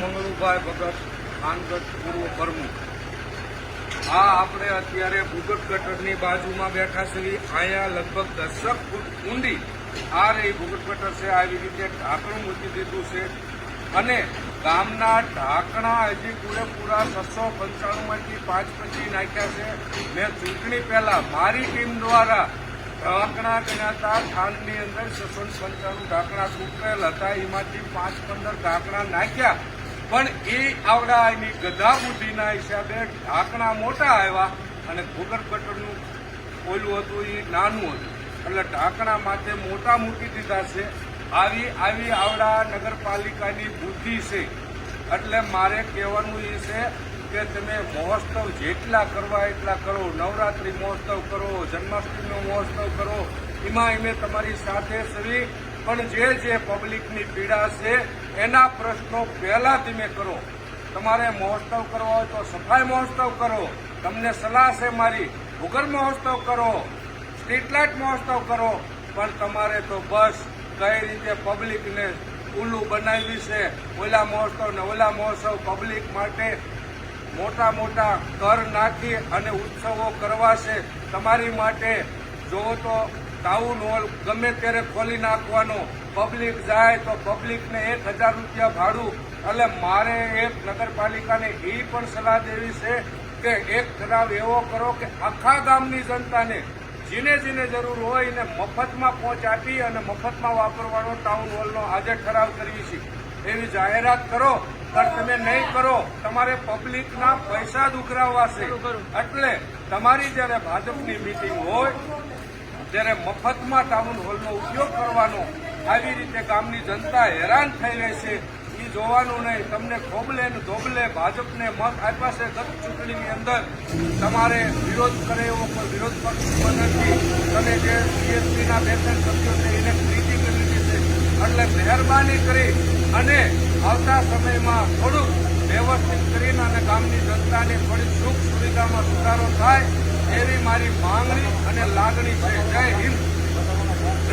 મંગળુભાઈ ભગત ખાનગઢ પૂર્વ પ્રમુખ। આ આપણે અત્યારે ભૂગર્ભ ગટરની બાજુમાં બેઠા છીએ। અહીંયા લગભગ 10 ફૂટ ઊંડી આ રહી ભૂગર્ભ ગટર છે। આવી રીતે ઢાંકણું મૂકી દીધું છે અને ગામના ઢાંકણા હજી પૂરેપૂરા 695માંથી 5 પછી નાખ્યા છે। મેં ચૂંટણી પહેલા મારી ટીમ દ્વારા ઢાંકણા ગણાતા ખાંડની અંદર 695 ઢાંકણા તૂટેલ હતા, એમાંથી 5-15 ઢાંકણા નાખ્યા, પણ એ આવડા એની ગધા બુદ્ધિના હિસાબે ઢાંકણા મોટા આવ્યા અને ભૂગર્ભ ગટરનું ઓલું હતું એ નાનું હતું, એટલે ઢાંકણા માટે મોટા મૂકી દીધા છે। આવી આવડા નગરપાલિકાની બુદ્ધિ છે। એટલે મારે કહેવાનું એ છે કે તમે મહોત્સવ જેટલા કરવા એટલા કરો, નવરાત્રિ મહોત્સવ કરો, જન્માષ્ટમીનો મહોત્સવ કરો, એમાં તમારી સાથે સવી, પણ જે પબ્લિકની પીડા છે એના પ્રશ્નો પહેલા તમે કરો। તમારે મહોત્સવ કરવો હોય તો સફાઈ મહોત્સવ કરો, તમને સલાહ છે મારી, ભૂગર્ભ મહોત્સવ કરો, સ્ટ્રીટ લાઇટ મહોત્સવ કરો, પણ તમારે તો બસ કઈ રીતે પબ્લિકને ઉલ્લું બનાવી છે, ઓલા મહોત્સવ ને ઓલા મહોત્સવ પબ્લિક માટે મોટા કર નાખી અને ઉત્સવો કરવા છે। તમારી માટે જોવો તો ટાઉન હોલ ગમે ત્યારે ખોલી નાખવાનો, પબ્લિક જાય તો પબ્લિકને 1000 રૂપિયા ભાડું। એટલે મારે એક નગરપાલિકાને એ પણ સલાહ દેવી છે કે એક ઠરાવ એવો કરો કે આખા ગામની જનતાને જેને જરૂર હોય એને મફતમાં પહોંચાડી અને મફતમાં વાપરવાનો ટાઉન હોલનો આજે ઠરાવ કરવી છે, એવી જાહેરાત કરો। પણ તમે નહીં કરો, તમારે પબ્લિકના પૈસા ઉઘરાવવા છે। એટલે તમારી જ્યારે ભાજપની મિટિંગ હોય ત્યારે મફતમાં ટાઉન હોલનો ઉપયોગ કરવાનો। આવી રીતે ગામની જનતા હેરાન થઈ રહી છે એ જોવાનું નહીં। તમને ખોબલે ને ધોબલે ભાજપને મત આપ્યા છે ગત ચૂંટણીની અંદર, તમારે વિરોધ કરે એવો કોઈ વિરોધ પક્ષ નથી। તમે જે સીએસપીના 2-3 સભ્યો છે એને ખરીદી કરી લીધી છે। એટલે મહેરબાની કરી અને આવતા સમયમાં થોડુંક વ્યવસ્થિત કરીને અને ગામની જનતાને થોડી સુખ સુવિધામાં સુધારો થાય એવી મારી માંગણી અને લાગણી છે। જય હિન્દ।